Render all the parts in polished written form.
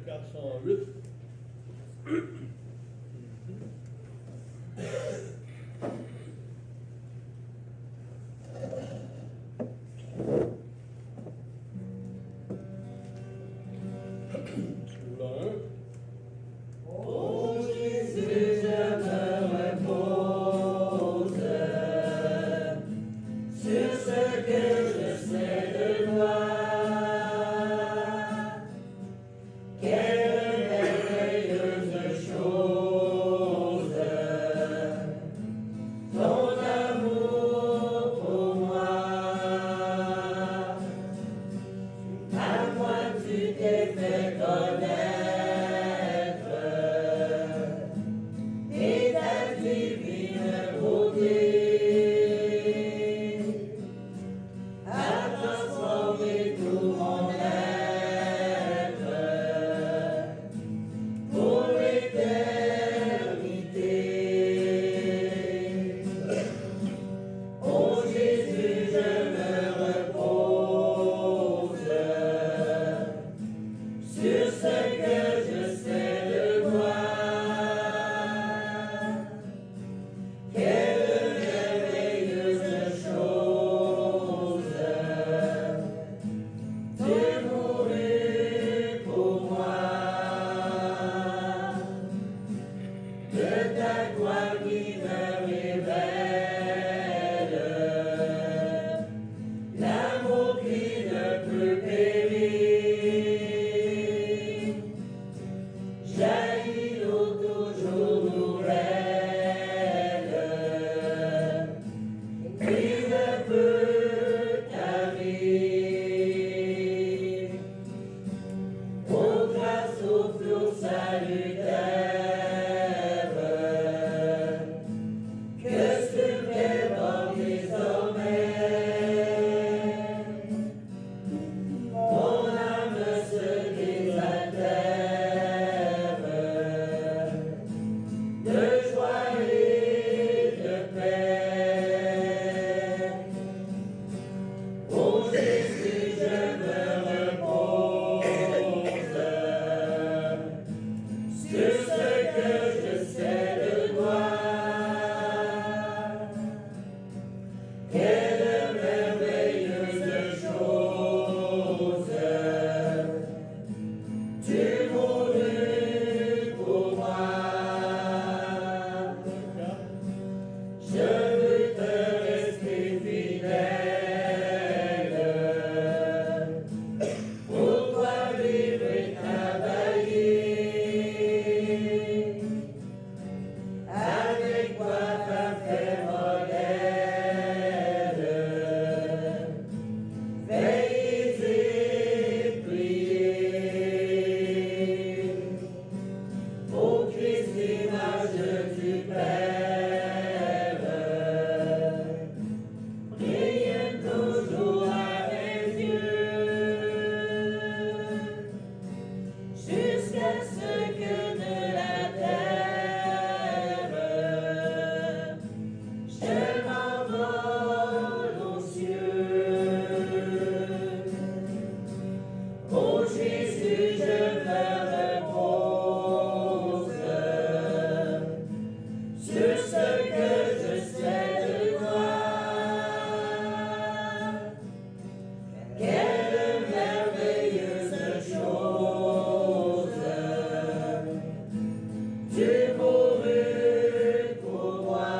408. Ô Jésus, je me repose sur ce que je sais de toi. Quelle merveilleuse chose ton amour pour moi. À moi tu t'es fait connaître. Et ta divine beauté a transformé tout mon être pour l'éternité. Ô Jésus, je me repose sur ce que je sais de toi. Quelle merveilleuse chose tu mourus pour moi. De ta gloire qui me révèle l'amour qui ne peut périr. Jaillit l'eau toujours nouvelle qui ne peut tarir. Ô grâce au flot salutaire que sur tes bords désormais mon âme se désaltère de joie et de paix. Ô Jésus, je me repose sur ce que je sais de toi. Quelle merveilleuse chose tu mourus pour moi. Je veux te rester fidèle, pour toi vivre et travailler, avec toi parfait modèle, veiller et prier. Ô Christ, l'image du Père, brille toujours à mes yeux, jusqu'à ce que de la terre je m'envole aux cieux. Ô Jésus, je me repose sur ce que je sais de toi. Quelle merveilleuse chose tu mourus pour moi.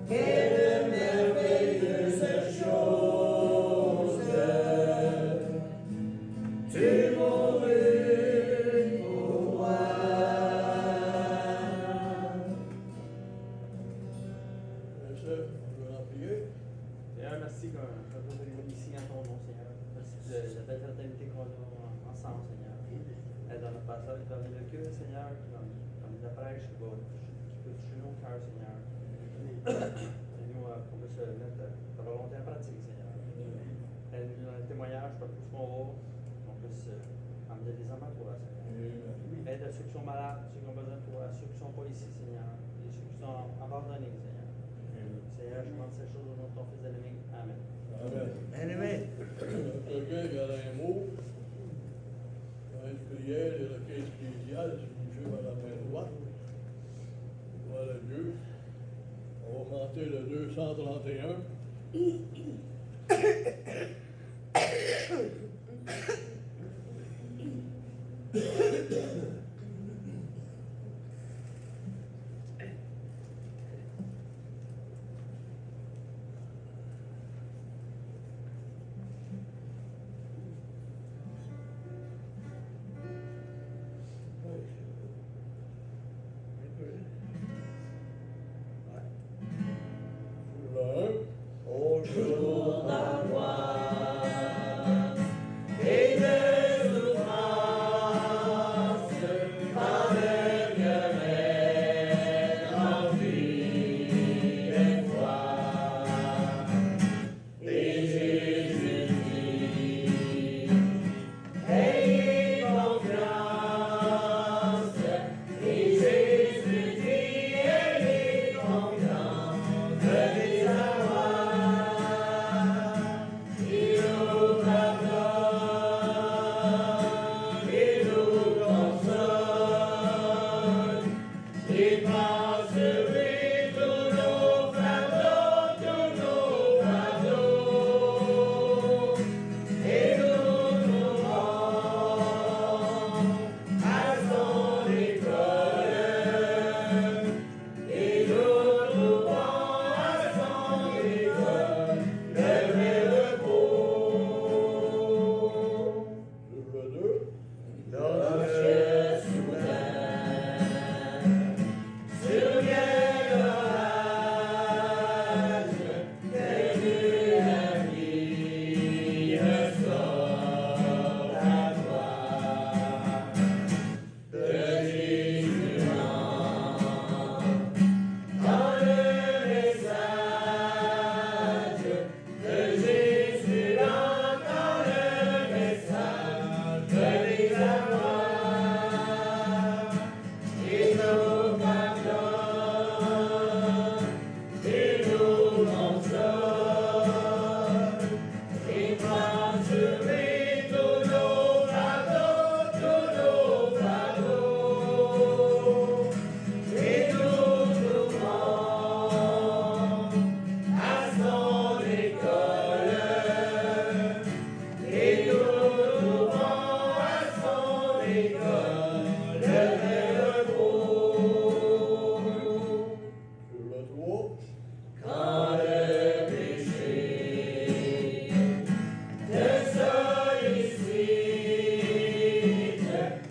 Quelle merveilleuse chose tu mourus pour moi. Bien sûr, on va en prier. Seigneur, merci qu'on peut venir ici en ton nom, Seigneur. Merci de la belle fraternité qu'on a ensemble, Seigneur. Dans notre passage, tu as mis le culte, Seigneur, comme la prêche qui peut toucher nos cœurs, Seigneur. Et nous, qu'on puisse mettre ta volonté en pratique, Seigneur. Aide-nous dans le témoignage, par tout ce qu'on va, qu'on puisse amener des hommes à toi, Seigneur. Aide à ceux qui sont malades, ceux qui ont besoin de toi, ceux qui ne sont pas ici, Seigneur, et ceux qui sont abandonnés, Seigneur. Seigneur, je demande ces choses au nom de ton Fils de l'ennemi. Amen. Amen. Amen. Quelqu'un qui a un mot? 131. Au jour d'angoisse et de souffrance, aveugleraient remplis d'espoir. Et Jésus dit, ayez confiance. Et Jésus dit, ayez confiance. Venez à moi. Il nous pardonne, il nous console, il prend sur lui tous nos fardeaux, et nous trouvons à son école, et nous trouvons à son école le vrai repos. Le 2. Lorsque soudain survient l'orage, tes nuages ressortent à toi. De Jésus dans le message, de Jésus dans le message, venez à moi, il nous pardonne, il nous console, il prend sur lui tous nos fardeaux, et nous trouvons à son école, et nous trouvons à son école le vrai repos. Le 3. Quand le péché te sollicite,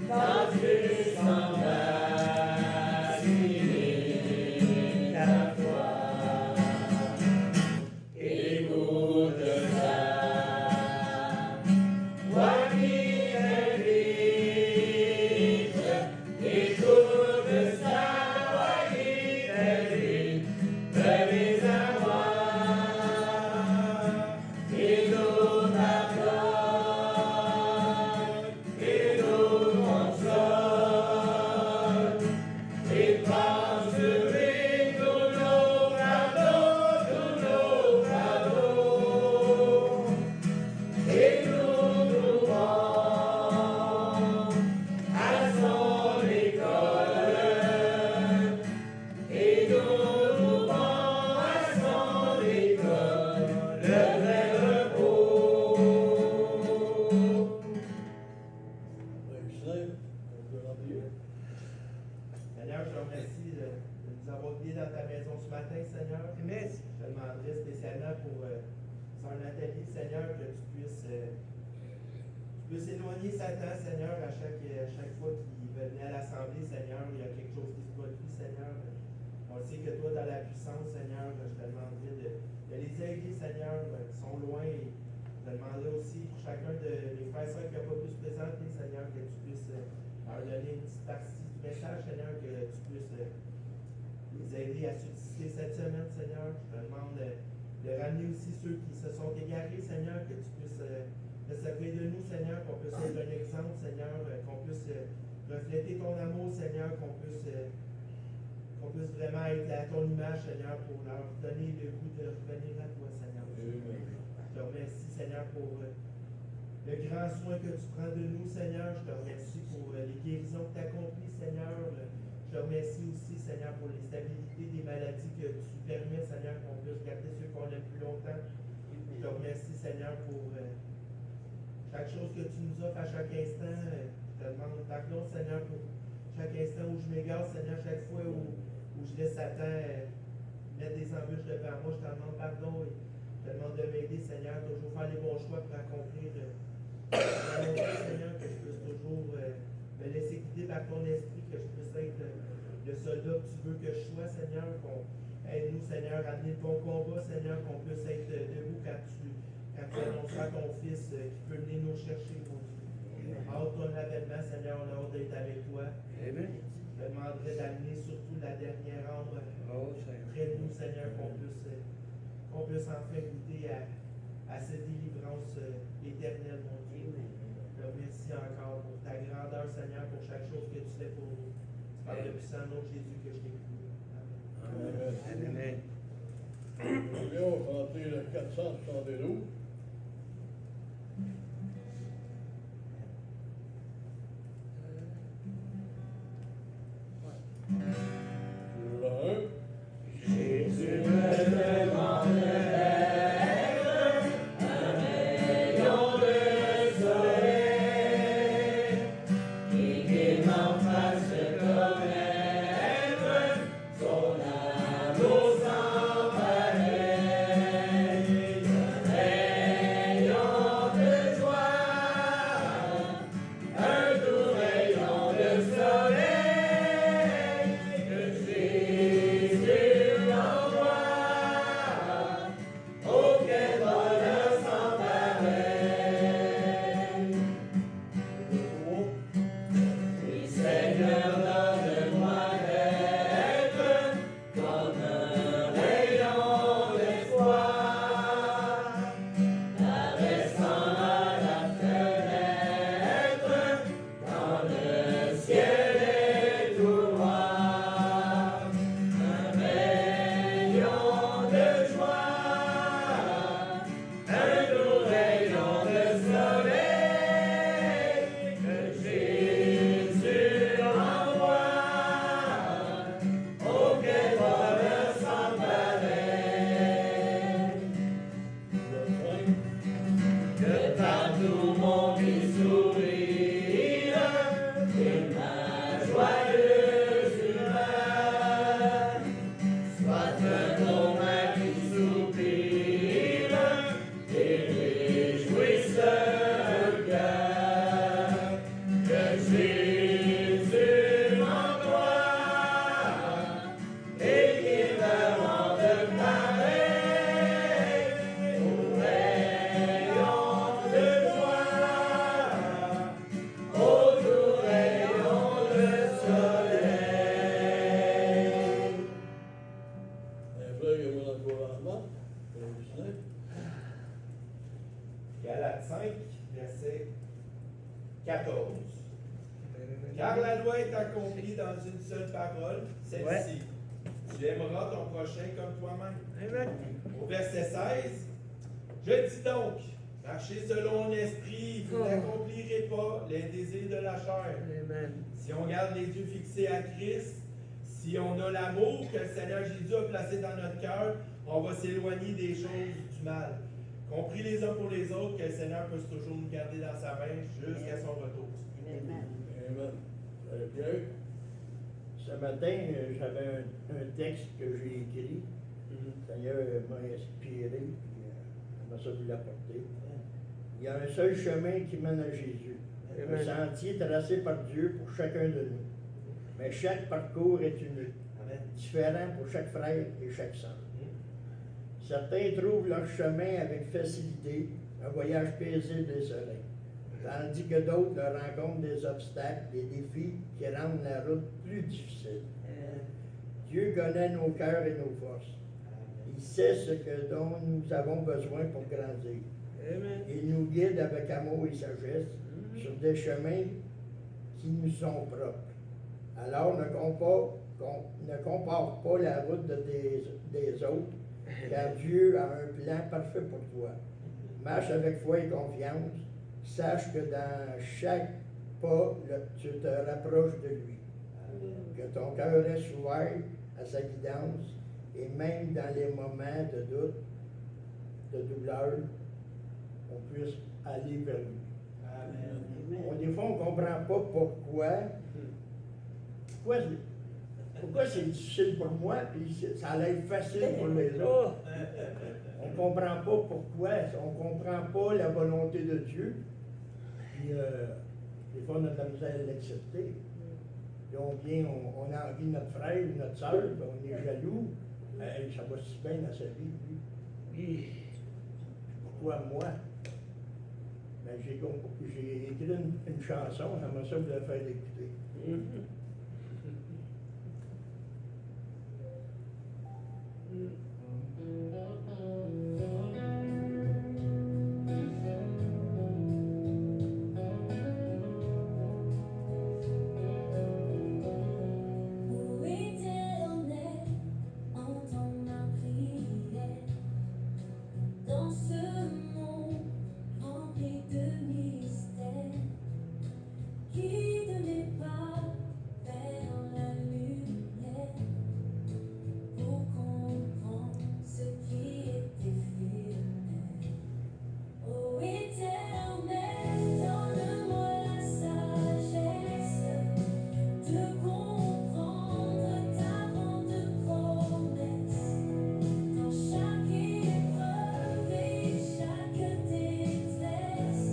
quand tu sens vaciller ta foi, écoute ça, voix qui t'invite, écoute ça, voix qui t'invite, venez à moi, il nous pardonne, il nous console, il prend sur lui tous nos fardeaux, et nous trouvons à son école, et nous trouvons à son école le vrai repos. 25. On peut remplir. Seigneur, je te remercie de nous avoir guidés dans ta maison ce matin, Seigneur. Amen. Je te demanderais spécialement pour Sœur Nathalie, Seigneur, que tu puisses éloigner Satan, Seigneur, à chaque fois qu'il venait à l'Assemblée, Seigneur, il y a quelque chose qui se produit, Seigneur. On sait que toi, dans la puissance, Seigneur, je te demanderais de les aider, Seigneur, qui sont loin. Et je te demanderais aussi pour chacun de mes frères et sœurs qui n'ont pas pu se présenter, Seigneur, que tu puisses leur donner une petite partie du message, Seigneur, que tu puisses les aider à subsister cette semaine, Seigneur. Je te demande de ramener aussi ceux qui se sont égarés, Seigneur, que tu puisses te servir de nous, Seigneur, qu'on puisse être un exemple, Seigneur, qu'on puisse refléter ton amour, Seigneur, qu'on puisse vraiment être à ton image, Seigneur, pour leur donner le goût de revenir à toi, Seigneur. Amen. Je te remercie, Seigneur, pour le grand soin que tu prends de nous, Seigneur. Je te remercie pour les guérisons que tu accomplis, Seigneur. Je Je te remercie aussi, Seigneur, pour les stabilités des maladies que tu permets, Seigneur, qu'on puisse garder ceux qu'on aime plus longtemps. Je te remercie, Seigneur, pour chaque chose que tu nous offres à chaque instant. Je te demande pardon, Seigneur, pour chaque instant où je m'égare, Seigneur, chaque fois où je laisse Satan mettre des embûches devant moi. Je te demande pardon et je te demande de m'aider, Seigneur, toujours faire les bons choix pour accomplir la volonté, Seigneur, que je puisse toujours me laisser guider par ton esprit, que je puisse être le soldat que tu veux que je sois, Seigneur, qu'on aide-nous, Seigneur, à mener le bon combat, Seigneur, qu'on puisse être debout quand tu annonceras ton Fils qui peut venir nous chercher, mon Dieu. Hâte ton avènement, Seigneur, on a hâte d'être avec toi. Amen. Je te demanderai d'amener surtout la dernière âme Oh, Seigneur. près de nous, Seigneur, qu'on puisse enfin goûter à cette délivrance éternelle, mon Dieu. Je te remercie encore pour ta grandeur, Seigneur, pour chaque chose que tu fais pour nous. Par le puissant nom de Jésus que je t'ai cru. Amen. Amen. Nous allons chanter le 472. Le 1. Jésus me demande d'être un rayon de soleil qui m'en fasse connaître son amour sans pareil. Un rayon de joie, un doux rayon de soleil que Jésus envoie. Oh, quel bonheur sans pareil. Oui, Seigneur, donne-moi d'être comme un rayon d'espoir, paraissant à la fenêtre quand le ciel étoile. Un rayon de joie, un doux rayon de soleil que Jésus envoie. Oh, quel bonheur sans pareil. Que partout mon vie sourire et ma joyeuse humeur soit un homme qui soupire et réjouisse le cœur. Que Jésus m'envoie et qu'il me rende pareil au rayon de joie, au doux rayon de soleil. Un frère, il y a mon encouragement. Le 19. Galates 5, verset 14. Car la loi est accomplie dans une seule parole, celle-ci. Tu aimeras ton prochain comme toi-même. Amen. Au verset 16, je dis donc, marchez selon l'esprit, vous n'accomplirez pas les désirs de la chair. Amen. Si on garde les yeux fixés à Christ, si on a l'amour que le Seigneur Jésus a placé dans notre cœur, on va s'éloigner des choses du mal. Compris les uns pour les autres, que le Seigneur puisse toujours nous garder dans sa main jusqu'à son retour. Amen. Frère Pierre. Ce matin, j'avais un texte que j'ai écrit. Le Seigneur m'a inspiré, puis m'a ça voulu l'apporter. Il y a un seul chemin qui mène à Jésus. Un Amen. sentier tracé par Dieu pour chacun de nous. Mais chaque parcours est unique, Amen. différent pour chaque frère et chaque sœur. Certains trouvent leur chemin avec facilité, un voyage paisible et serein, tandis que d'autres leur rencontrent des obstacles, des défis qui rendent la route plus difficile. Dieu connaît nos cœurs et nos forces. Il sait ce dont nous avons besoin pour grandir. Amen. Il nous guide avec amour et sagesse sur des chemins qui nous sont propres. Alors ne compare pas la route des autres, car Dieu a un plan parfait pour toi. Marche avec foi et confiance. Sache que dans chaque pas, tu te rapproches de lui. Que ton cœur reste ouvert à sa guidance et même dans les moments de doute, de douleur, on puisse aller vers lui. Des fois, on ne comprend pas pourquoi c'est difficile pour moi, puis ça a l'air facile pour les autres. On ne comprend pas pourquoi, on ne comprend pas la volonté de Dieu. Puis, des fois, on a de la misère à l'accepter. Puis on a envie de notre frère ou notre soeur, puis on est jaloux. Hey, ça va si bien dans sa vie, lui. Pourquoi moi? Ben, j'ai écrit une chanson, j'aimerais ça vous la faire écouter. Ô Éternel, entends ma prière dans ce monde rempli de mystères. Guide mes pas vers la lumière pour comprendre ce qui est éphémère. Ô Éternel, donne-moi la sagesse de comprendre ta grande promesse. Dans chaque épreuve et chaque détresse,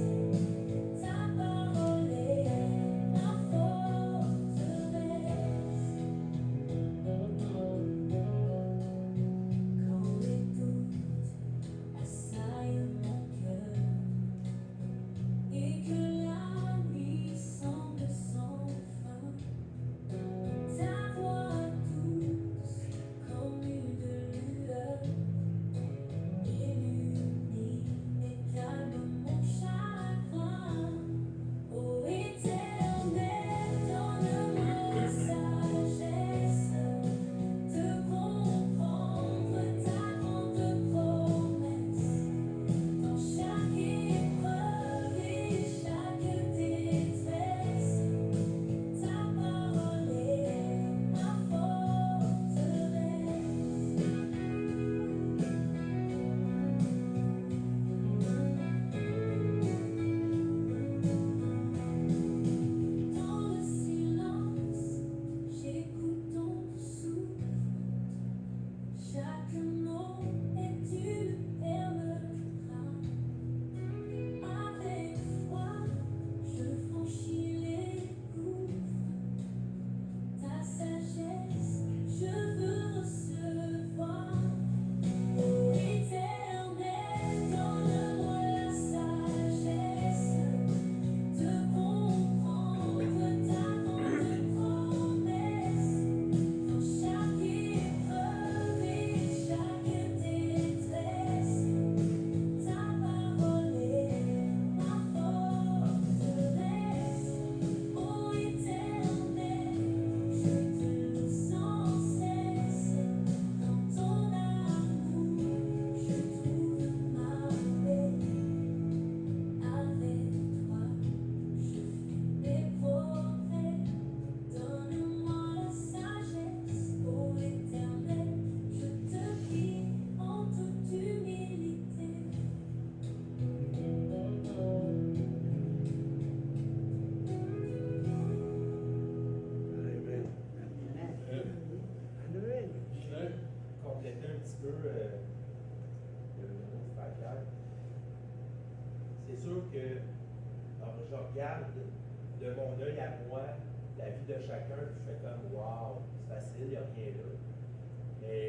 ta parole est ma forteresse. Quand les doutes assaillent mon cœur et que la nuit semble sans fin, ta voix douce comme une lueur illumine et calme mon chagrin. Ô Éternel, donne-moi la sagesse de comprendre ta grande promesse. Dans chaque épreuve et chaque détresse, ta parole est ma forteresse. Dans le silence, j'écoute ton souffle. Chaque mot est une perle rare. Avec foi, je franchis les gouffres. Ta sagesse, je veux recevoir. Ô Éternel, donne-moi la sagesse de comprendre ta grande promesse. Dans chaque épreuve et chaque détresse, ta parole est ma forteresse. Ô Éternel, je te loue sans cesse. Dans ton amour, je trouve ma paix. Avec toi, je fais mes progrès. Donne-moi la sagesse, ô Éternel, je te prie en toute humilité. Compléter un petit peu le mot frère Pierre. C'est sûr que alors, je regarde de mon œil à moi la vie de chacun, puis je fais comme waouh, c'est facile, il n'y a rien là. Mais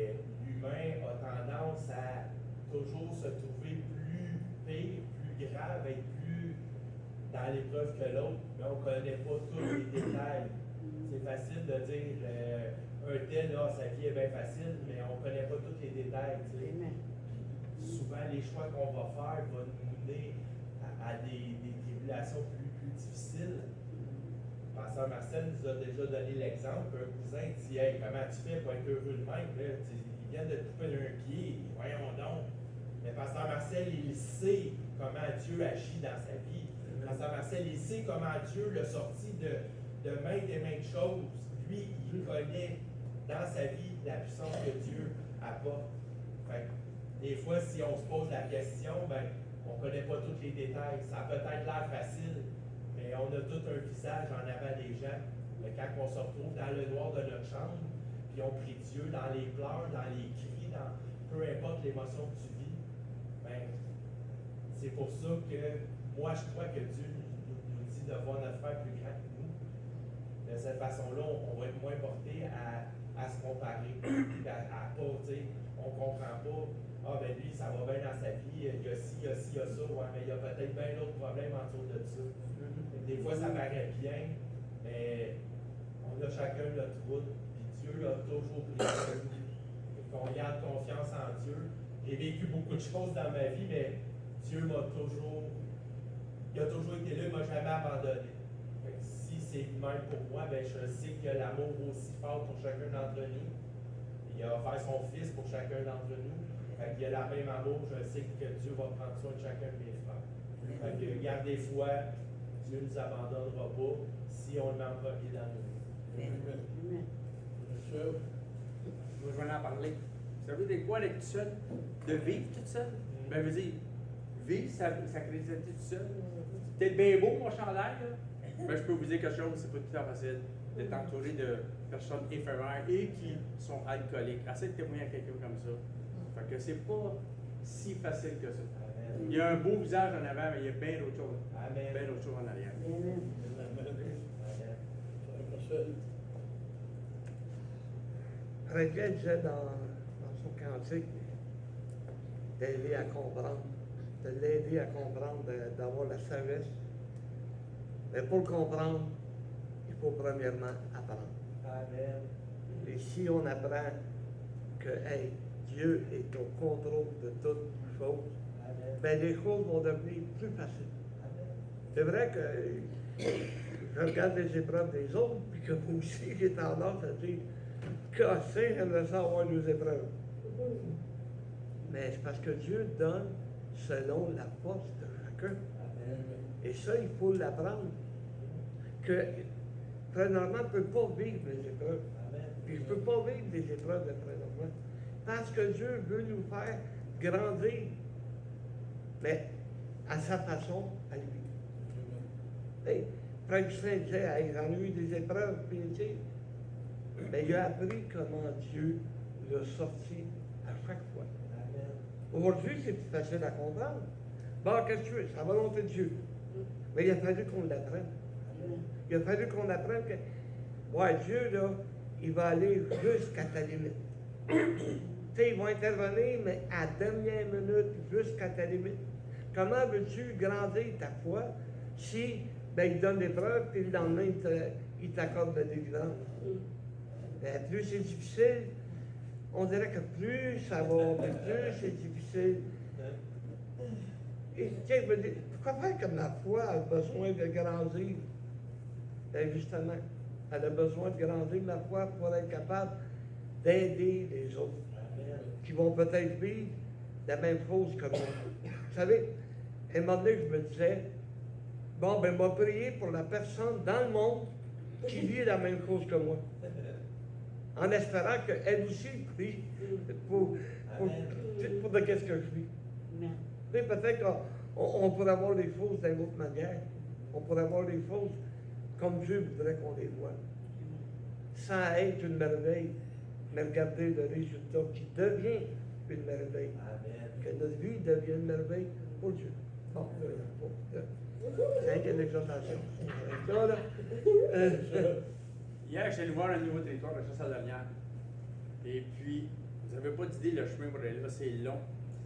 l'humain a tendance à toujours se trouver plus pire, plus grave, être plus dans l'épreuve que l'autre, mais on ne connaît pas tous les détails. C'est facile de dire un tel, là, sa vie est bien facile, mais on ne connaît pas tous les détails. Tu sais. Puis souvent, les choix qu'on va faire vont nous mener à des tribulations plus difficiles. Pasteur Marcel nous a déjà donné l'exemple. Un cousin dit hey, comment tu fais pour être heureux de même? Là, il vient de te couper un pied, voyons donc. Mais Pasteur Marcel, il sait comment Dieu agit dans sa vie. Pasteur Marcel, il sait comment Dieu l'a sorti de maintes et maintes choses. lui, il connaît dans sa vie la puissance que Dieu apporte. Fait que, des fois, si on se pose la question, ben, on ne connaît pas tous les détails. Ça a peut-être l'air facile, mais on a tout un visage en avant des gens. Mais quand on se retrouve dans le noir de notre chambre, puis on prie Dieu dans les pleurs, dans les cris, dans peu importe l'émotion que tu vis, ben, c'est pour ça que moi, je crois que Dieu nous dit de voir notre frère plus grand que nous. De cette façon-là, on va être moins porté à se comparer, à pas dire, on ne comprend pas, ah ben lui, ça va bien dans sa vie, il y a ci, il y a ci, il y a ça, ouais, mais il y a peut-être bien d'autres problèmes autour de ça. Des fois, ça paraît bien, mais on a chacun notre route, puis Dieu a toujours pris sur nous. Qu'on garde confiance en Dieu. J'ai vécu beaucoup de choses dans ma vie, mais Dieu il a toujours été là, il ne m'a jamais abandonné. Fait que si c'est le même pour moi, ben je sais qu'il y a l'amour aussi fort pour chacun d'entre nous. Il a offert son fils pour chacun d'entre nous. Fait qu'il y a le même amour, je sais que Dieu va prendre soin de chacun de mes frères. Fait que gardez foi, Dieu ne nous abandonnera pas si on le met en premier dans nos vies. Bien sûr. Moi, je vais en parler. Vous savez, des quoi, d'être tout seul? De vivre tout seul? Ben, je veux dire, vivre sa chrétienté tout seul. C'est peut-être bien beau, mon chandail, là. Mais je peux vous dire quelque chose, c'est pas tout à fait facile d'être entouré de personnes éphémères et qui sont alcooliques. Assez de témoigner à quelqu'un comme ça. Fait que c'est pas si facile que ça. Amen. Il y a un beau visage en avant, mais il y a bien d'autres choses. Amen. Bien d'autres choses en arrière. Amen. Amen. Marcel. Chrétien disait dans son cantique d'aider à comprendre, de l'aider à comprendre, d'avoir la sagesse. Mais pour le comprendre, il faut premièrement apprendre. Amen. Et si on apprend que hey, Dieu est au contrôle de toutes choses, Amen. ben les choses vont devenir plus faciles. Amen. C'est vrai que je regarde les épreuves des autres, puis que vous aussi, j'ai tendance à dire casser, j'aimerais ça avoir nos épreuves. Mais c'est parce que Dieu donne selon la force de chacun. Amen. Et ça, il faut l'apprendre. Que Frère Normand ne peut pas vivre les épreuves. Amen. Puis je ne peux pas vivre des épreuves de Frère Normand. Parce que Dieu veut nous faire grandir. Mais à sa façon, à lui. Hey, Frère Justin disait, hey, j'en ai eu des épreuves, puis tu sais, mais il a appris comment Dieu l'a sorti à chaque fois. Amen. Aujourd'hui, c'est plus facile à comprendre. Bon, qu'est-ce que tu veux? C'est la volonté de Dieu. Mais il a fallu qu'on l'apprenne. Il a fallu qu'on apprenne que, ouais, Dieu, là, il va aller jusqu'à ta limite. Tu sais, il va intervenir, mais à la dernière minute, jusqu'à ta limite. Comment veux-tu grandir ta foi si, ben, il donne des preuves, puis le lendemain, il t'accorde la délivrance? Ben, plus c'est difficile, on dirait que plus ça va, mais plus c'est difficile. Et tiens, je me dis, pourquoi faire comme la foi a besoin de grandir? Ben justement, elle a besoin de grandir la foi pour être capable d'aider les autres Amen. qui vont peut-être vivre la même chose que moi. Vous savez, à un moment donné, je me disais, bon, ben, m'a prié pour la personne dans le monde qui vit la même chose que moi. En espérant qu'elle aussi prie pour de qu'est-ce que je vis. Tu sais, peut-être qu'on pourrait voir les choses d'une autre manière. On pourrait voir les choses comme Dieu voudrait qu'on les voit. Sans être une merveille, mais regarder le résultat qui devient une merveille. Amen. Que notre vie devienne une merveille pour Dieu. Bon, c'est une exhortation. Ça, là. Hier, je suis allé voir un nouveau territoire de chasse à l'Orient. Et puis, vous n'avez pas d'idée, le chemin pour aller là, c'est long.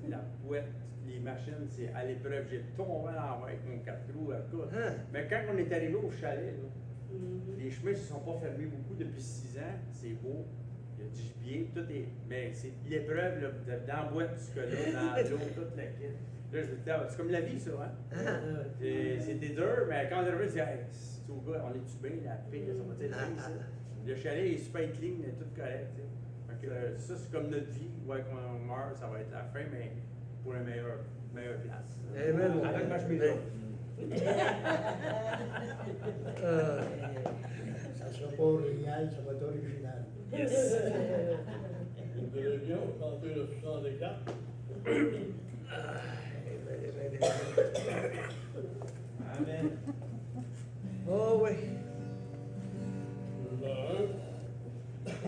La pouette, les machines, c'est à l'épreuve. J'ai tombé à l'envers avec mon 4 roues à tout. Hein? Mais quand on est arrivé au chalet, là, les chemins ne se sont pas fermés beaucoup depuis 6 ans. C'est beau. Il y a du gibier, tout est. Mais c'est l'épreuve, là, dans la boîte jusque-là, dans l'eau, toute la quête. Là, je me disais, c'est comme la vie, ça, hein? C'était dur, mais quand on est arrivé, je disais, hey, c'est au gars, on est-tu bien, la paix, ça va être bien, ça. Le chalet est super clean, il est tout correct, tu sais. Fait que ça, c'est comme notre vie. Ouais, quand on meurt, ça va être la fin, mais pour une meilleure place. Amen. Avec ma chemise. Amen. Ça sera pas original, ça va être original. Vous direz bien, on chanter le 64. Amen. Oh oui. Le 1.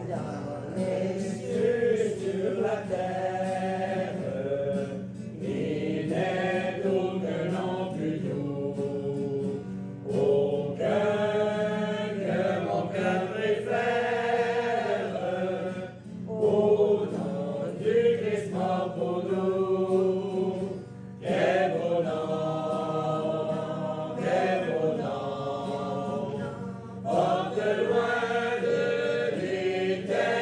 Dans les cieux sur la terre, il n'est aucun nom plus doux, aucun que mon cœur préfère, au nom du Christ mort pour nous. Quel beau nom, quel beau nom, porte loin de l'Éternel.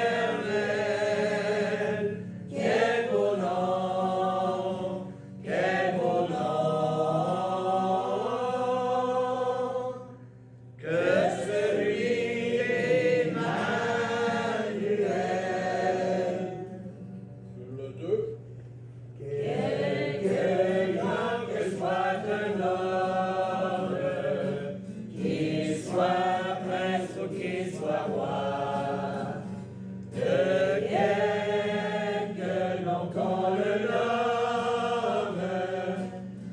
Quel beau nom, quel beau nom, que celui d'Emmanuel. Sur le 2. Quelque grand que soit un homme, qu'il soit prince ou qu'il soit roi, de quelque nom qu'on le nomme,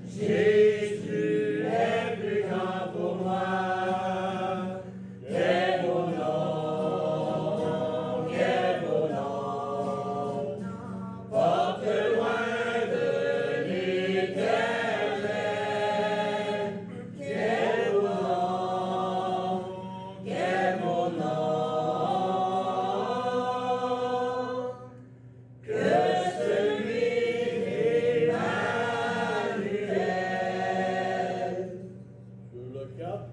Jésus est plus grand pour moi. Quel beau nom, quel beau nom, porte loin de l'Éternel. Quel beau nom, quel beau nom, que celui d'Emmanuel. Sur le 4.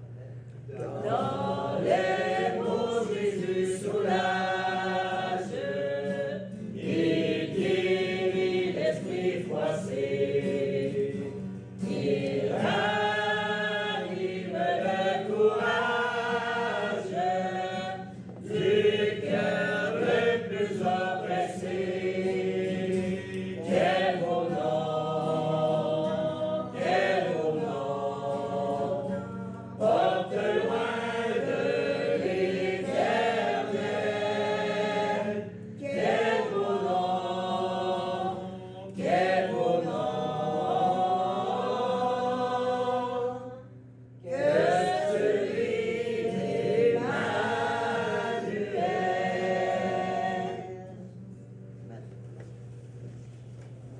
Dans les mots Jésus soulage, il guérit l'esprit froissé, il ranime le courage du cœur le plus oppressé. Quel beau nom, quel beau nom, porte loin de l'Éternel. Quel beau nom, quel beau nom, que celui d'Emmanuel.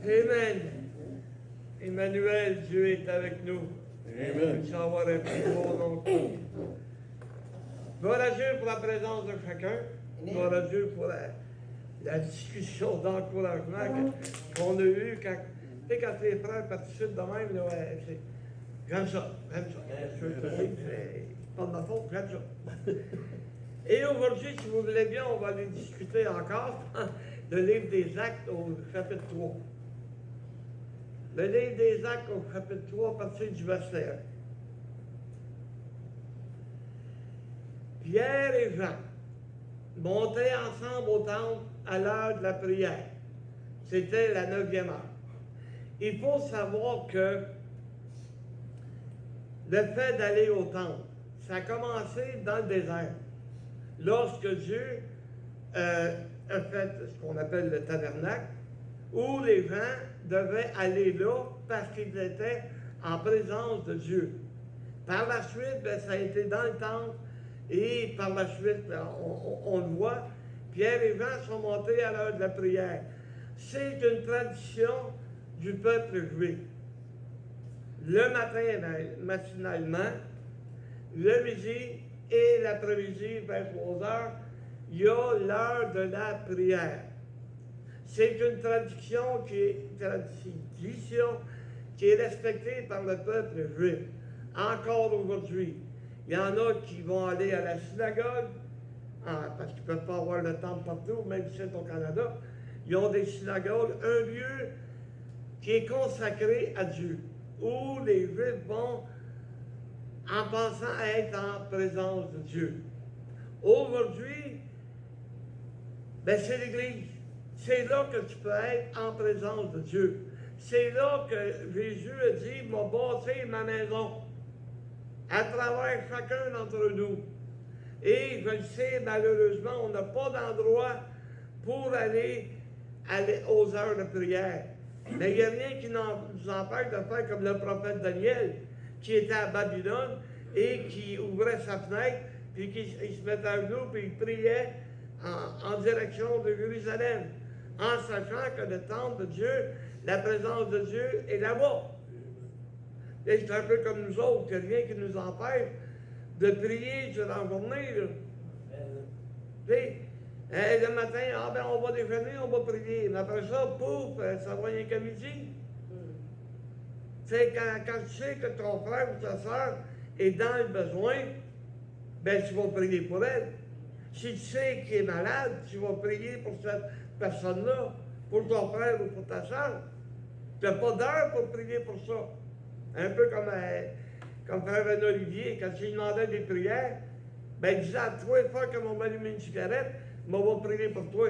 Amen. Emmanuel, Dieu est avec nous. Amen. Sans avoir un plus beau nom. Gloire à Dieu pour la présence de chacun. Gloire à Dieu pour la discussion d'encouragement qu'on a eue quand, tu sais, quand les frères participent de même. Là, j'aime ça, j'aime ça. Je veux te dire, c'est pas de ma faute, j'aime ça. Et aujourd'hui, si vous voulez bien, on va aller discuter encore le livre des Actes au chapitre 3. Le livre des Actes au chapitre 3, à partir du verset 1. Pierre et Jean montaient ensemble au temple à l'heure de la prière. C'était la 9e heure. Il faut savoir que le fait d'aller au temple, ça a commencé dans le désert. Lorsque Dieu a fait ce qu'on appelle le tabernacle, où les gens devaient aller là parce qu'ils étaient en présence de Dieu. Par la suite, ça a été dans le temple et par la suite, on le voit, Pierre et Jean sont montés à l'heure de la prière. C'est une tradition du peuple juif. Le matin, matinalement, le midi et l'après-midi, vers 3 heures, il y a l'heure de la prière. C'est une tradition qui est respectée par le peuple juif. Encore aujourd'hui, il y en a qui vont aller à la synagogue, parce qu'ils ne peuvent pas avoir le temple partout, même ici au Canada. Ils ont des synagogues, un lieu qui est consacré à Dieu, où les Juifs vont en pensant à être en présence de Dieu. Aujourd'hui, c'est l'Église. C'est là que tu peux être en présence de Dieu. C'est là que Jésus a dit, m'a bâti ma maison, à travers chacun d'entre nous. Et je le sais, malheureusement, on n'a pas d'endroit pour aller aux heures de prière. Mais il n'y a rien qui nous empêche de faire comme le prophète Daniel, qui était à Babylone et qui ouvrait sa fenêtre, puis qui se mettait à genoux, puis il priait en direction de Jérusalem, en sachant que le temple de Dieu, la présence de Dieu est là-bas. Et c'est un peu comme nous autres, il n'y a rien qui nous empêche de prier durant la journée. Là. Tu sais, le matin, ben, on va déjeuner, on va prier. Mais après ça, pouf, ça va rien qu'à midi. Tu sais, quand tu sais que ton frère ou ta soeur est dans le besoin, ben tu vas prier pour elle. Si tu sais qu'il est malade, tu vas prier pour cette personne-là, pour ton frère ou pour ta soeur. Tu n'as pas d'heure pour prier pour ça. Un peu comme frère René Olivier, quand il demandait des prières, ben il disait à toi, fois que m'on va allumer une cigarette, on va prier pour toi.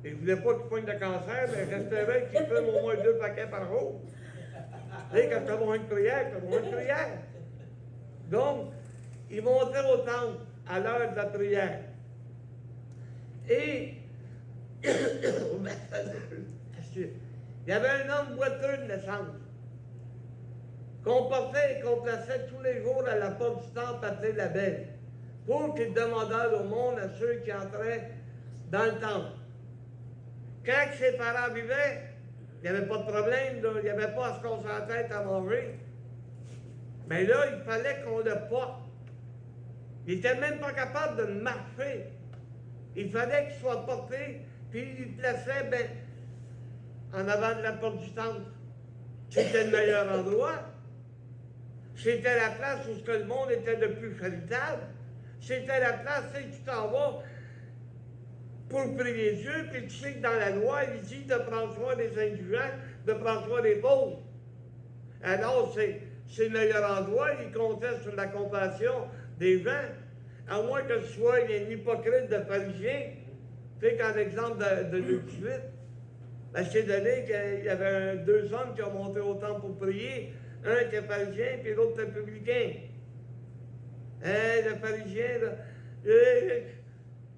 Et je ne voulais pas qu'il poigne de cancer, mais j'espérais qu'il fume au moins 2 paquets par jour. Tu sais, quand tu as besoin de prière, tu as besoin de prière. Donc, ils montaient au temple à l'heure de la prière. Et il y avait un homme boiteux de naissance qu'on portait et qu'on plaçait tous les jours à la porte du temple appelé la Belle, pour qu'il demandât au monde à ceux qui entraient dans le temple. Quand ses parents vivaient, il n'y avait pas de problème, là, il n'y avait pas à se casser la tête à manger. Mais là, il fallait qu'on le porte. Il n'était même pas capable de marcher. Il fallait qu'il soit porté, puis il le plaçait en avant de la porte du temple. C'était le meilleur endroit. C'était la place où le monde était le plus charitable. C'était la place où tu t'en vas pour prier Dieu, puis tu sais que dans la loi, il dit de prendre soin des indigents, de prendre soin des pauvres. Alors, c'est le meilleur endroit, il comptait sur la compassion des gens, à moins que ce soit un hypocrite de pharisien. Tu sais, qu'en exemple de Luc 18, ben, je t'ai donné qu'il y avait 2 hommes qui ont monté au temple pour prier, un était pharisien, puis l'autre était publicain. Le pharisien, là,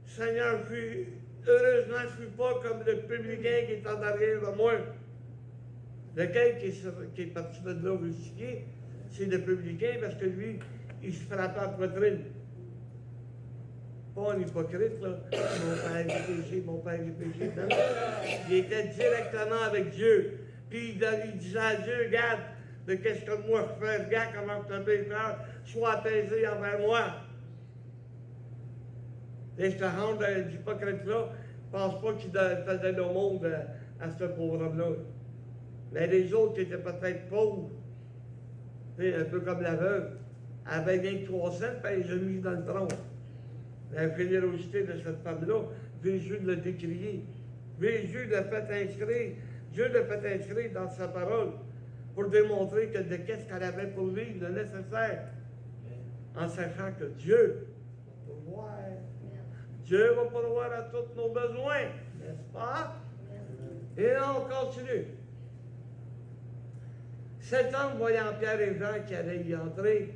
Seigneur, heureusement, je ne suis pas comme le publicain qui est en arrière de moi. Lequel qui est parti de là justifié, c'est le publicain, parce que lui, il se frappait à la poitrine. Pas un hypocrite, là. Mon père est péché, mon père est péché. Non, il était directement avec Dieu. Puis il disait à Dieu, regarde, de qu'est-ce que moi je fais, regarde comment je suis un pécheur, sois apaisé envers moi. Et ce genre d'hypocrite-là, je ne pense pas qu'il faisait le monde à ce pauvre homme-là. Mais les autres qui étaient peut-être pauvres, un peu comme la veuve, avaient bien que 3 cents, puis ils ont mis dans le tronc. La générosité de cette femme-là, Jésus l'a décrié. Jésus l'a fait inscrire, Dieu l'a fait inscrire dans sa parole pour démontrer que de qu'est-ce qu'elle avait pour vivre, le nécessaire, en sachant que Dieu va pourvoir. Dieu va pourvoir à tous nos besoins, n'est-ce pas? Et là, on continue. Cet homme, voyant Pierre et Jean qui allaient y entrer,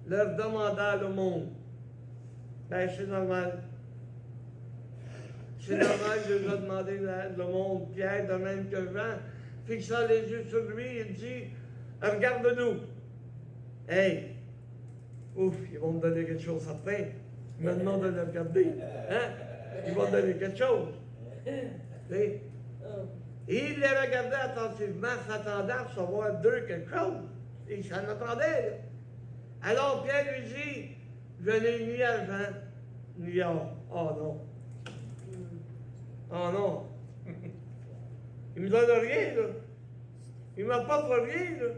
leur demanda le monde. Ben, c'est normal. C'est normal de lui demander le monde, Pierre, de même que Jean, fixant les yeux sur lui, il dit, regarde-nous. Hey, ouf, ils vont me donner quelque chose certain. Ils me demandent de le regarder. Hein? Ils vont me donner quelque chose. Et il les regardait attentivement, s'attendant à recevoir d'eux quelque chose. Il s'en attendait, là. Alors Pierre lui dit, je n'ai ni argent, ni or. Oh non. Oh non. Il ne me donne rien, là. Il ne m'apporte rien, là.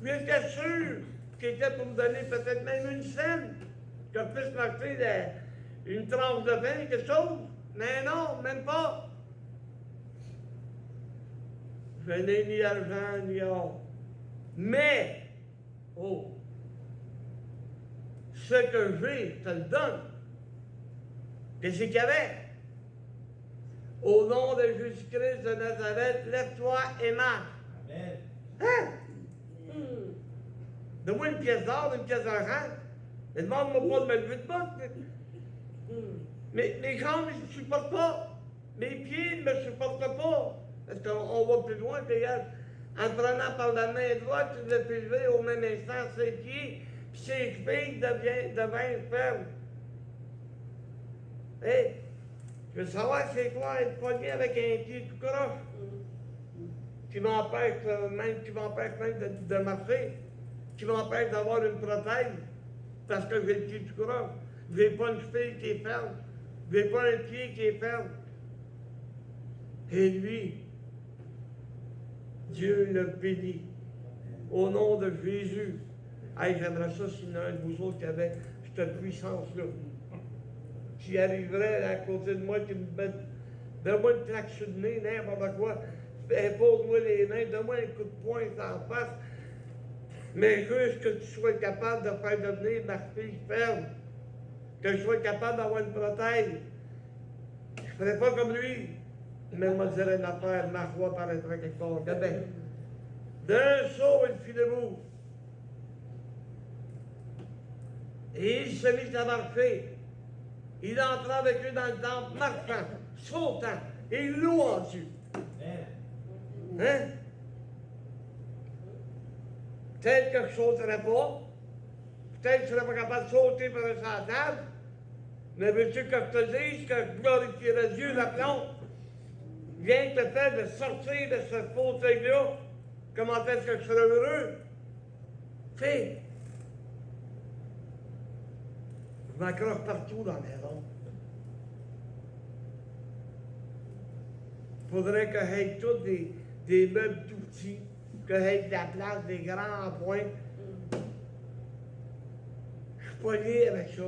Puis il était sûr qu'il était pour me donner peut-être même une scène, que je puisse m'acheter une tranche de pain, quelque chose. Mais non, même pas. Je n'ai ni argent, ni or. Mais, oh, ce que j'ai, je te le donne. Qu'est-ce qu'il y avait? Au nom de Jésus-Christ de Nazareth, lève-toi et marche. Amen. Hein? Donne-moi une pièce d'or, une pièce d'argent. Mais demande-moi pas de me lever de botte. Mes jambes ne me supportent pas. Mes pieds ne me supportent pas. Parce qu'on va plus loin, regarde. En prenant par la main droite, tu le fais lever au même instant ses pieds, puis ses chevilles deviennent fermes. Hé, je veux savoir c'est quoi être pogné avec un pied tout croche. Qui m'empêche même de marcher, qui m'empêche d'avoir une prothèse, parce que j'ai le pied tout croche. J'ai pas une cheville qui est ferme, j'ai pas un pied qui est ferme. Et lui, Dieu le bénit. Au nom de Jésus. Hey, j'aimerais ça s'il y en a un de vous autres qui avait cette puissance-là. Qui arriverait à côté de moi, qui me met, donne-moi une claque sur le nez, n'importe quoi. Impose-moi les mains, donne-moi un coup de poing en face. Mais juste que tu sois capable de faire devenir ma fille ferme. Que je sois capable d'avoir une prothèse. Je ne ferais pas comme lui. Mais il m'a dit une affaire, ma foi paraîtrait quelque part. Regardez. D'un saut, il fit debout. Et il se mit à marcher. Il entra avec eux dans le temple, marchant, sautant et louant Dieu. Hein? Peut-être que je ne sauterais pas. Peut-être que je ne serais pas capable de sauter par sa table. Mais veux-tu que je te dise que je glorifierai Dieu l'aplomb? Rien que le fait de sortir de ce fauteuil-là, comment est-ce que je serais heureux? Tu sais, je m'accroche partout dans la maison. Il faudrait que j'aie tous des meubles tout petits, que j'aie de la place, des grands en point. Je suis pas lié avec ça.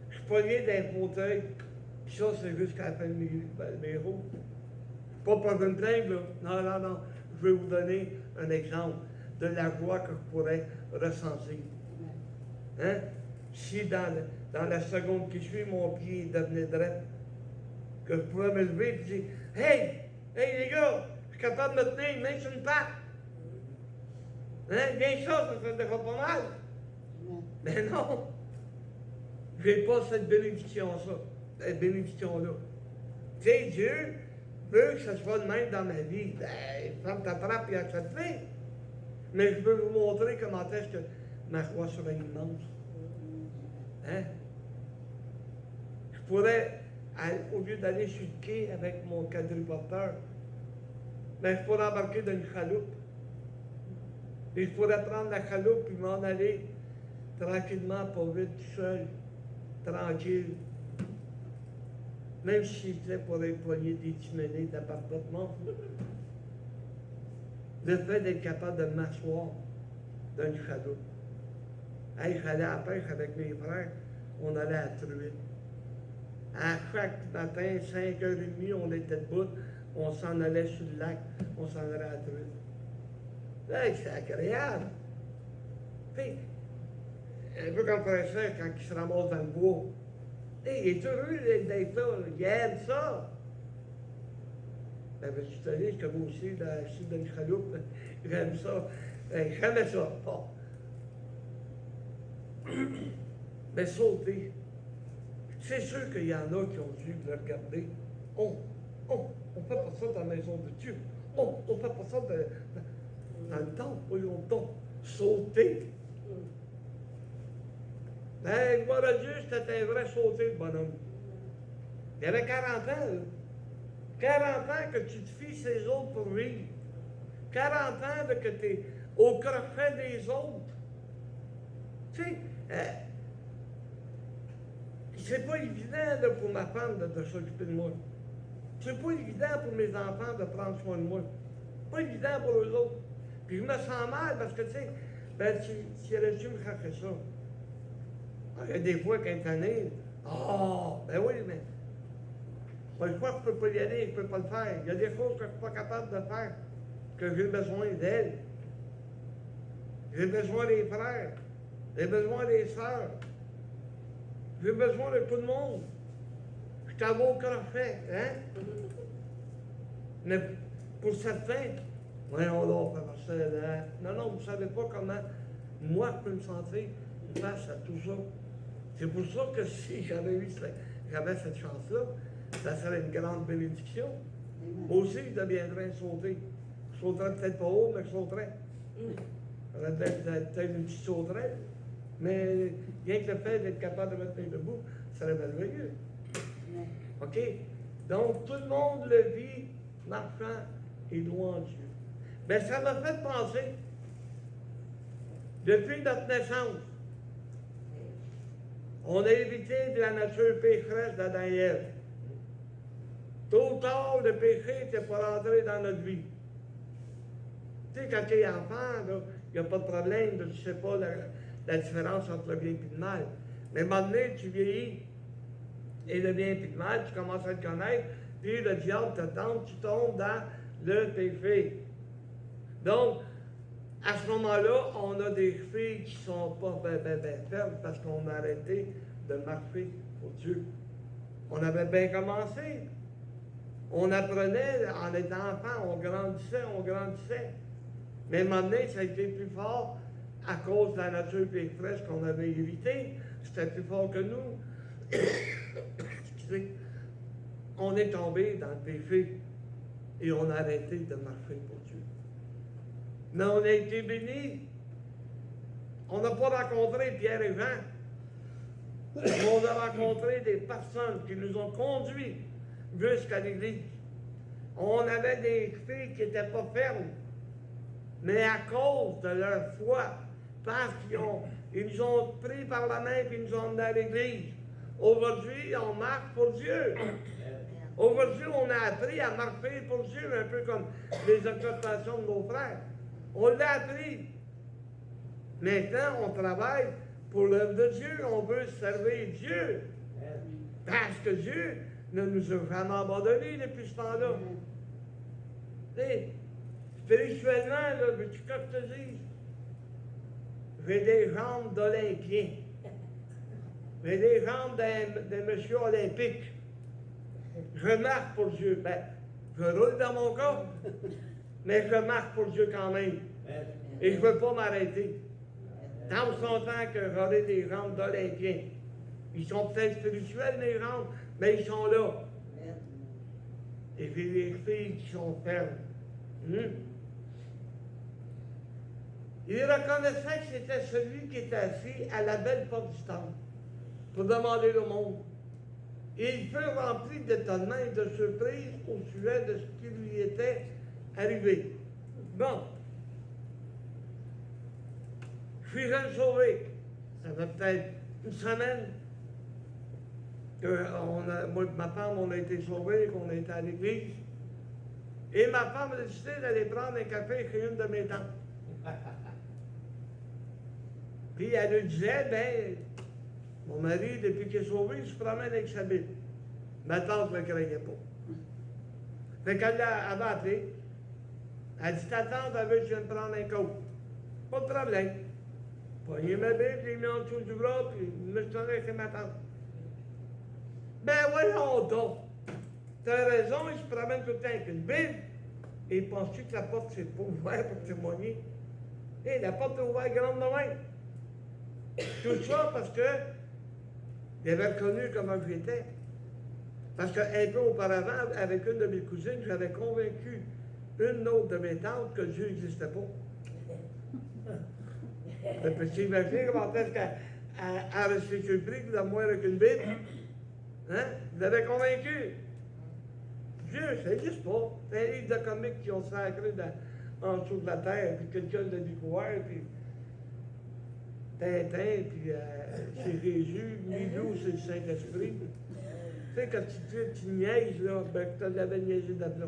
Je suis pas lié d'un fauteuil. Puis ça, c'est jusqu'à la fin de mes jours. Pas pour me plaindre, là. Non. Je vais vous donner un exemple de la joie que je pourrais ressentir. Hein? Si dans la seconde qui suit, mon pied devenait droit, que je pourrais me lever et dire Hey les gars, je suis capable de me tenir même sur une patte. Hein? Bien ça fait déjà pas mal. Mais non, j'ai pas cette bénédiction-là. Tu sais, Dieu veut que ce soit de même dans ma vie. Ben, ferme ta trappe et accepte-le. Mais je veux vous montrer comment est-ce que ma foi serait immense. Hein? Je pourrais, au lieu d'aller sur le quai avec mon quadriporteur, ben, je pourrais embarquer dans une chaloupe. Et je pourrais prendre la chaloupe et m'en aller tranquillement, pas vite, tout seul, tranquille. Même si c'était pour être poigné des timonnées d'appartement. Le fait d'être capable de m'asseoir dans une chaloupe. Hey, j'allais à la pêche avec mes frères, on allait à la truite. À chaque matin, 5h30, on était debout, on s'en allait sur le lac, on s'en allait à la truite. Hey, c'est agréable. Puis, un peu comme frère ça, quand il se ramasse dans le bois. Hey, il est heureux d'être là, il aime ça. Ben, veux-tu te dire que moi aussi, là, je suis dans une chaloupe, j'aime ça. Ben, j'aimais ça. Bon. Mais sauter, c'est sûr qu'il y en a qui ont dû le regarder. On fait pas ça dans la maison de Dieu. On fait pas ça dans le temple, voyons donc. Sauter. Ben, gloire à Dieu, c'était un vrai sauter, le bonhomme. Il avait 40 ans, là. 40 ans que tu te fies ces autres pour vivre. 40 ans que tu es au crochet des autres. Tu sais, c'est pas évident là, pour ma femme de s'occuper de moi. C'est pas évident pour mes enfants de prendre soin de moi. Pas évident pour eux autres. Puis je me sens mal parce que, tu sais, ben, tu aurais dû me chercher ça. Il y a des fois quand tu en es, ben oui, mais je crois que je ne peux pas y aller, je ne peux pas le faire. Il y a des choses que je ne suis pas capable de faire, que j'ai besoin d'elle. J'ai besoin des frères, j'ai besoin des sœurs, j'ai besoin de tout le monde. Je t'avoue au crochet, hein? Mais pour certains, voyons donc, ça, non, vous ne savez pas comment moi je peux me sentir. face à tout ça. C'est pour ça que si j'avais cette chance-là, ça serait une grande bénédiction. Moi aussi, je deviendrais sauter. Je sauterais peut-être pas haut, mais je sauterais. J'aurais peut-être une petite sauterelle. Mais rien que le fait d'être capable de me tenir debout, ça serait merveilleux. OK? Donc, tout le monde le vit marchant et louant Dieu. Mais ça m'a fait penser, depuis notre naissance, on a hérité de la nature pécheresse d'Adam et Ève. Tôt ou tard, le péché était pour rentrer dans notre vie. Tu sais, quand tu es enfant, il n'y a pas de problème, tu ne sais pas la différence entre le bien et le mal. Mais à un moment donné, tu vieillis, et le bien et le mal, tu commences à le connaître, puis le diable te tente, tu tombes dans le péché. Donc, à ce moment-là, on a des filles qui ne sont pas fermes parce qu'on a arrêté de marcher pour Dieu. On avait bien commencé. On apprenait en étant enfant, on grandissait. Mais maintenant, ça a été plus fort à cause de la nature pécheresse qu'on avait héritée. C'était plus fort que nous. Excusez. On est tombé dans le péché et on a arrêté de marcher pour Dieu. Mais on a été bénis. On n'a pas rencontré Pierre et Jean. On a rencontré des personnes qui nous ont conduits jusqu'à l'Église. On avait des filles qui n'étaient pas fermes, mais à cause de leur foi, parce qu'ils nous ont pris par la main et nous ont emmenés à l'Église. Aujourd'hui, on marche pour Dieu. Aujourd'hui, on a appris à marcher pour Dieu, un peu comme les occupations de nos frères. On l'a appris. Maintenant, on travaille pour l'œuvre de Dieu. On veut servir Dieu. Parce que Dieu ne nous a jamais abandonnés depuis ce temps-là. Tu sais, spirituellement, là, veux-tu que je te dise? J'ai des jambes d'Olympien. J'ai des jambes de monsieur olympique. Je marche pour Dieu. Ben, je roule dans mon corps, mais je marche pour Dieu quand même. Et je ne veux pas m'arrêter. Tant longtemps que j'aurai des jambes d'Olympiens. Ils sont peut-être spirituels, mes jambes, mais ils sont là. Et j'ai des filles qui sont fermes. Il reconnaissait que c'était celui qui était assis à la belle porte du temple pour demander le monde. Et il fut rempli d'étonnement et de surprise au sujet de ce qui lui était arrivé. Bon. Je suis jeune sauvé. Ça fait peut-être une semaine que moi et ma femme, on a été sauvés, qu'on a été à l'église. Et ma femme a décidé d'aller prendre un café chez une de mes tantes. Puis elle lui disait, ben, mon mari, depuis qu'il est sauvé, il se promène avec sa Bible. Ma tante ne me croyait pas. Fait qu'elle avait appelé. Elle dit, ta tante, elle veut que je vienne prendre un coke. Pas de problème. Pogné ma Bible, j'ai mis en dessous du bras, puis je me suis tourné chez ma tante. Ben voyons donc. T'as raison, il se promène tout le temps avec une Bible. Et penses-tu que la porte s'est pas ouverte pour témoigner? Et la porte est ouverte grande de même. Tout ça parce que il avait reconnu comment j'étais. Parce qu'un peu auparavant, avec une de mes cousines, j'avais convaincu une autre de mes tantes que Dieu n'existait pas. Tu peux t'imaginer comment est-ce qu'elle restait surprise de moi avec une Bible? Hein? Je l'avais convaincu. Dieu, ça n'existe pas. C'est un livre de comiques qui ont sacré en dessous de la terre, puis quelqu'un l'a découvert, puis Tintin, puis c'est Jésus, Milou, c'est le Saint-Esprit. Tu sais, quand tu niaises, là, ben, tu l'avais niaisé de là.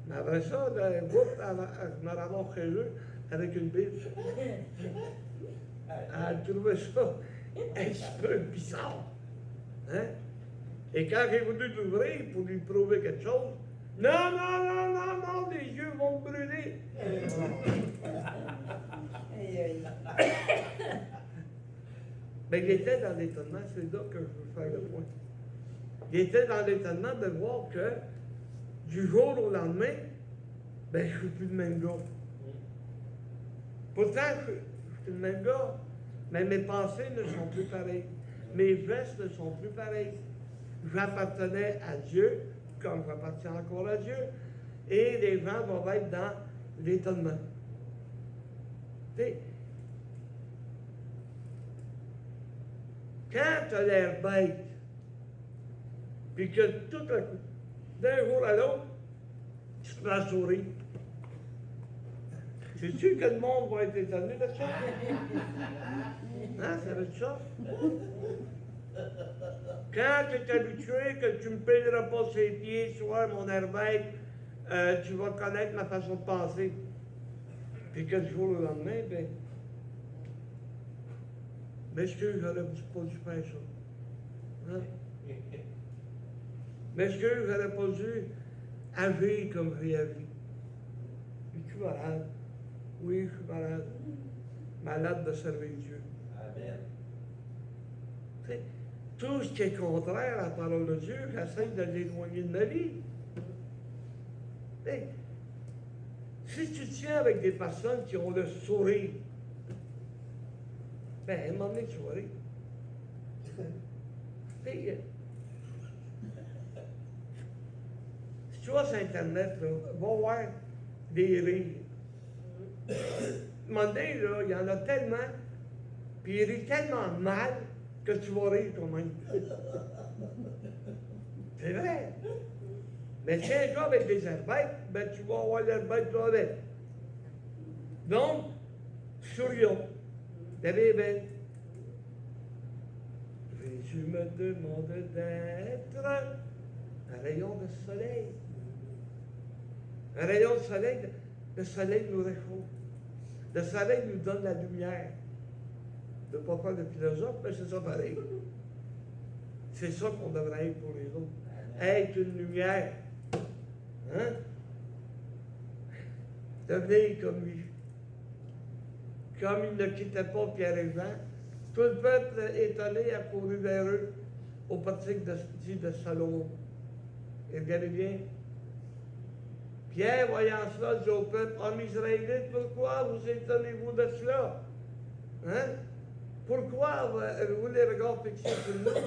Mais après ça, je me ramasse chez eux avec une Bible. Elle trouvait ça un petit peu bizarre. Hein? Et quand j'ai voulu l'ouvrir pour lui prouver quelque chose, non, les yeux vont me brûler. Mais il était dans l'étonnement, c'est là que je veux faire le point. Il était dans l'étonnement de voir que du jour au lendemain, ben je ne suis plus le même gars. Pourtant, je suis le même gars, mais mes pensées ne sont plus pareilles. Mes gestes ne sont plus pareils. J'appartenais à Dieu, comme j'appartiens encore à Dieu, et les gens vont être dans l'étonnement. Tu sais, quand tu as l'air bête, puis que tout à coup, d'un jour à l'autre, tu te mets à sourire. C'est sûr que le monde va être étonné de ça? Hein, ça veut dire ça? Quand tu es habitué que tu me payeras pas ses pieds, soit mon air bête, tu vas connaître ma façon de penser. Puis que du jour au lendemain, ben, m'excuse, j'aurais pas dû faire ça. Hein? M'excuse, j'aurais pas dû agir comme j'ai agi. Es-tu malade? Oui, je suis malade. Malade de servir Dieu. Amen. Tu sais, tout ce qui est contraire à la parole de Dieu, j'essaie de l'éloigner de ma vie. Tu sais, si tu tiens avec des personnes qui ont le sourire, ben, à un moment donné, tu vas rire. Tu sais, si tu vas sur Internet, là, va voir des rires. À un moment donné, là, il y en a tellement, puis ils rient tellement mal que tu vas rire toi-même. C'est vrai. Mais si un gars avec des airs bêtes, ben tu vas avoir l'air bête toi avec. Donc, sourions. La vie est belle. Jésus me demande d'être un rayon de soleil. Un rayon de soleil, le soleil nous réchauffe. Le soleil nous donne la lumière. Je ne veux pas faire de philosophe, mais c'est ça pareil. C'est ça qu'on devrait être pour les autres. Être une lumière. Hein? Devenir comme lui. Comme il ne quittait pas Pierre et Jean, tout le peuple étonné a couru vers eux au portique de Salomon. Et regardez bien. Pierre, voyant cela, dit au peuple, hommes israélites, pourquoi vous étonnez-vous de cela? Hein? Pourquoi vous les regards fixés sur nous,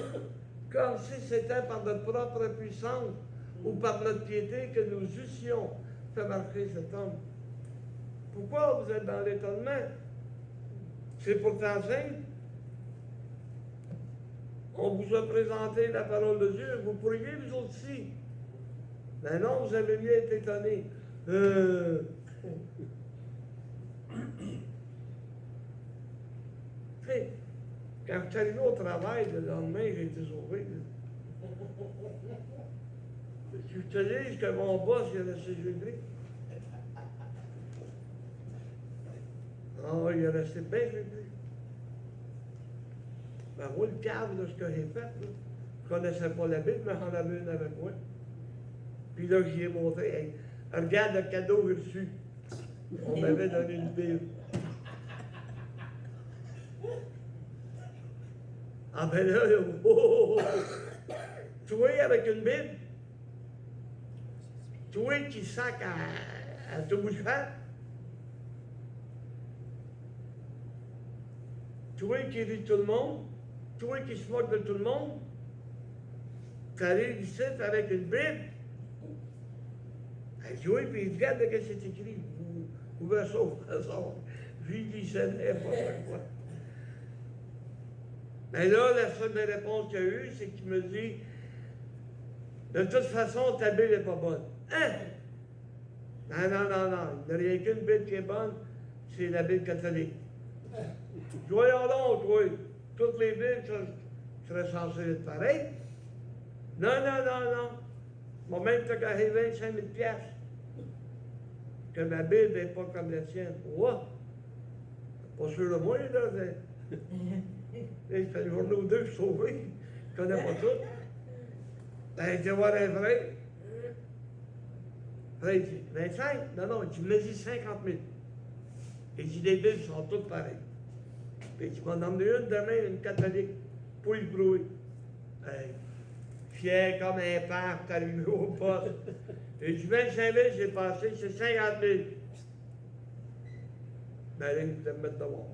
comme si c'était par notre propre puissance ou par notre piété que nous eussions fait marcher cet homme? Pourquoi vous êtes dans l'étonnement? C'est pourtant simple. On vous a présenté la parole de Dieu, vous pourriez vous aussi. Mais non, vous avez mieux été étonné. Tu sais, quand je suis arrivé au travail, le lendemain, j'ai été sauvé. Je te dis que mon boss, il a resté gêné. Ah, il est resté bien gêné. Ben, moi, le cadre de ce que j'ai fait, là, je ne connaissais pas la Bible, mais j'en avais une avec moi. Puis là, j'y ai montré, hey, regarde le cadeau que j'ai reçu. On m'avait donné une Bible. Ah ben là, oh, toi avec une Bible, toi qui sac à tout bout de fer, toi qui rit tout le monde, toi qui se moque de tout le monde, tu arrives ici avec une Bible. Oui, puis regarde ce que c'est écrit. Vous verrez ça. Lui disait n'importe quoi. Mais là, la seule des réponses qu'il y a eu, c'est qu'il me dit, de toute façon, ta Bible n'est pas bonne. Hein? Non. Il n'y a rien qu'une Bible qui est bonne, c'est la Bible catholique. Voyons donc, oui. Toutes les Bibles seraient censées être pareilles. Non. Moi, même tu as gagné 25 000 piastres. Que ma Bible n'est pas comme la tienne. What? Pas sûr de moi, là. Il fait une journée ou deux, je suis sauvé. Je ne connais pas tout. Ben, tu vas voir un vrai. Frère, il dit 25? Non, tu me dis 50 000. Il dit les Bibles sont toutes pareilles. Puis tu m'en emmener une demain, une catholique, pour y brouiller. Hey, fier comme un père, t'es arrivé au poste. Et du 25 000, j'ai passé, c'est 50 000. Ben là, il voulait me mettre dehors.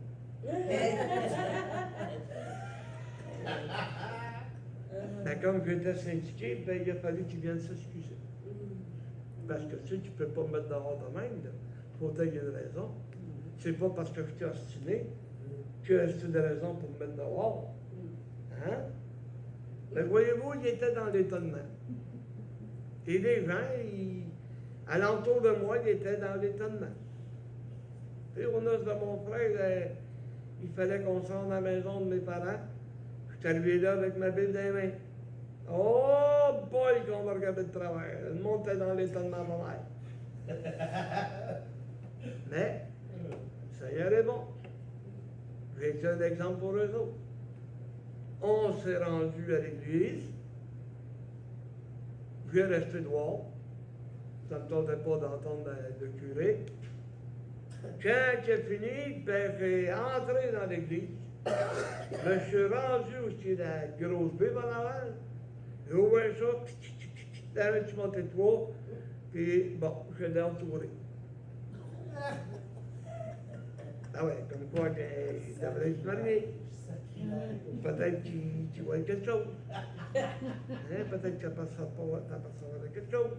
Ben, comme j'étais syndiqué, ben, il a fallu qu'il vienne s'excuser. Parce que tu sais, tu peux pas me mettre dehors de même, là. Faut qu'il y ait une raison. C'est pas parce que je t'ai ostiné que c'est une raison pour me mettre dehors. Hein? Mais voyez-vous, il était dans l'étonnement. Et les gens, alentour de moi, ils étaient dans l'étonnement. Et au noces de mon frère, il fallait qu'on sorte à la maison de mes parents. Je suis arrivé là avec ma Bible dans les mains. Oh boy, qu'on m'a regardé de travers. Le monde était dans l'étonnement de ma mère. Mais, ça y est bon. J'ai été un exemple pour eux autres. On s'est rendu à l'église. Je vais rester dehors. Ça ne me tentait pas d'entendre le curé. Quand il a fini, ben, j'ai entré dans l'église. Je suis rendu où il y a la grosse Bible en avant. J'ai ouvert ça, dans un petit monté de trois, puis bon, je l'ai entouré. Ah ouais, comme quoi qu'il devrait se marier. Peut-être qu'il voit quelque chose. Hein, peut-être qu'il passera pas quelque chose.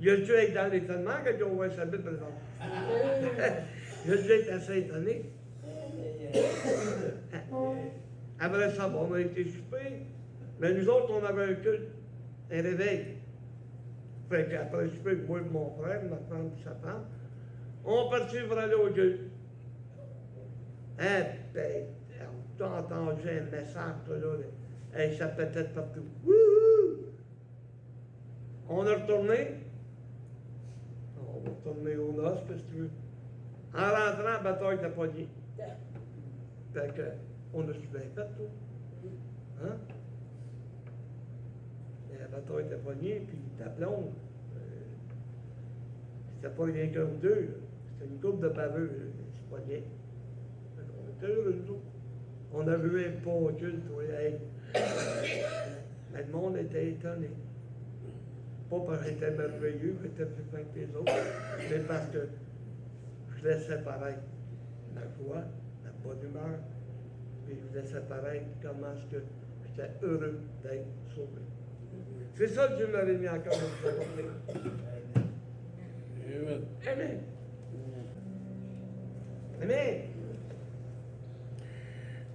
Il a dû être dans l'étonnement quand il a ouvert sa Bible, par exemple. Il a dû être assez étonné. Après ça, bon, on a été souper. Mais nous autres, on avait un culte, un réveil. Fait qu'après le souper, moi et mon frère, ma femme et sa femme, on partit pour aller au culte. Hein, ben, on a entendu un message, là, et ça pétait de partout. Wouhou! On est retourné. On va retourner aux noces, qu'est-ce que tu veux. En rentrant, la bataille était poignée. Fait que, on a su bien fait, toi. Hein? Et la bataille était poignée, puis ta blonde. C'était pas rien qu'un ou deux, là. C'était une coupe de baveux, qui se poignait. On était heureux, nous autres. On a vu un pont culte, oui, hey. Mais le monde était étonné. Pas parce que j'étais merveilleux, que j'étais plus fin que les autres, mais parce que je laissais paraître la joie, la bonne humeur, et je laissais paraître comment est-ce que j'étais heureux d'être sauvé. C'est ça que Dieu m'avait mis encore de vous apporter. Amen. Amen. Amen.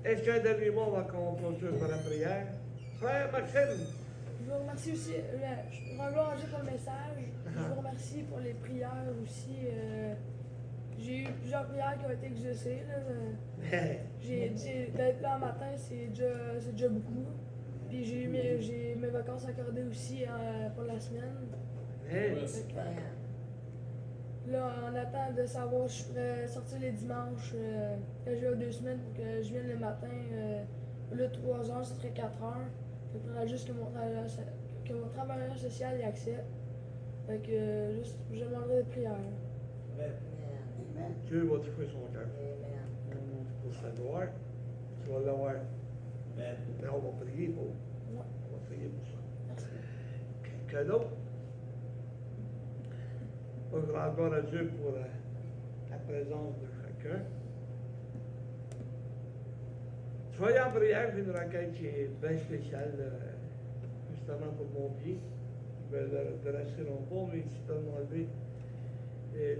Est-ce qu'un dernier mot va conclure par la prière? Frère Maxime. Je vous remercie aussi, je rends gloire à Dieu pour le message. Je vous remercie pour les prières aussi. J'ai eu plusieurs prières qui ont été exaucées. D'être là un matin, c'est déjà beaucoup. Puis j'ai mes vacances accordées aussi pour la semaine. Amen. Là, on attend de savoir si je pourrais sortir les dimanches, quand j'ai 2 semaines, pour que je vienne le matin. Au lieu de 3 heures, ce serait 4 heures. Il faudra juste que mon travailleur social y accepte. Fait que juste, je demanderai des prières. Dieu va trouver son cœur. Pour sa gloire, tu vas l'avoir. Mais on va prier pour. On va prier pour ça. Merci. Quelqu'un d'autre? On rend encore à Dieu pour la présence de chacun. Soyez en prière, j'ai une requête qui est bien spéciale, justement pour mon pied. Je vais le dresser non pas, mais si tu peux m'enlever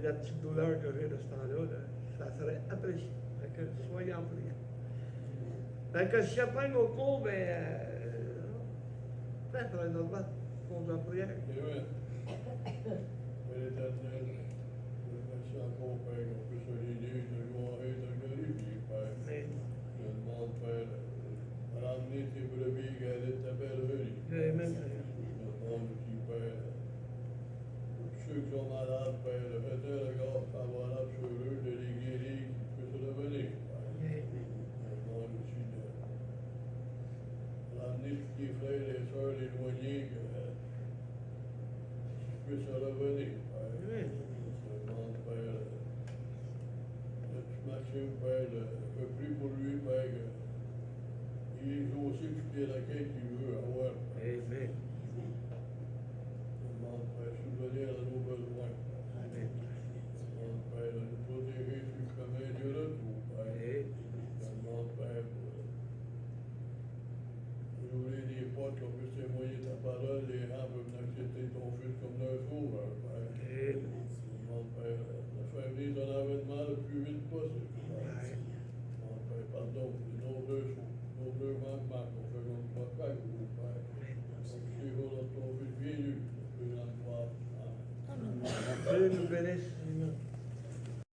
la petite douleur que j'ai de ce temps-là, ça serait apprécié. Fait que soyez en prière. Fait que s'il n'y a pas un autre mot, frère Normand, on en prière. Amen. Père éternel, je remercie encore, Père, qu'on puisse se l'aider, te louer, te glorifier, Père. Amen. Je demande, Père, à ramener tes brebis, garder ta bergerie. Amen. Je demande aussi, Père, pour tous ceux qui sont malades, Père, de mettre un regard favorable sur eux, de les guérir, qu'ils puissent revenir, Père. Je demande aussi de ramener tous les frères et les sœurs éloignés, qu'ils puissent revenir, Père. Amen. Je demande, Père, de tout Maxime, Père, je prie pour lui, Père, qu'il ait aussi toutes les requêtes qu'il veut avoir, Père. Amen. Je demande, Père, subvenir à nos besoins. Amen. Je demande, Père, de nous protéger sur le importe qu'on puisse témoigner ta parole, les gens peuvent accepter ton fils comme leur sauveur, Père. Et Je demande, Père, de faire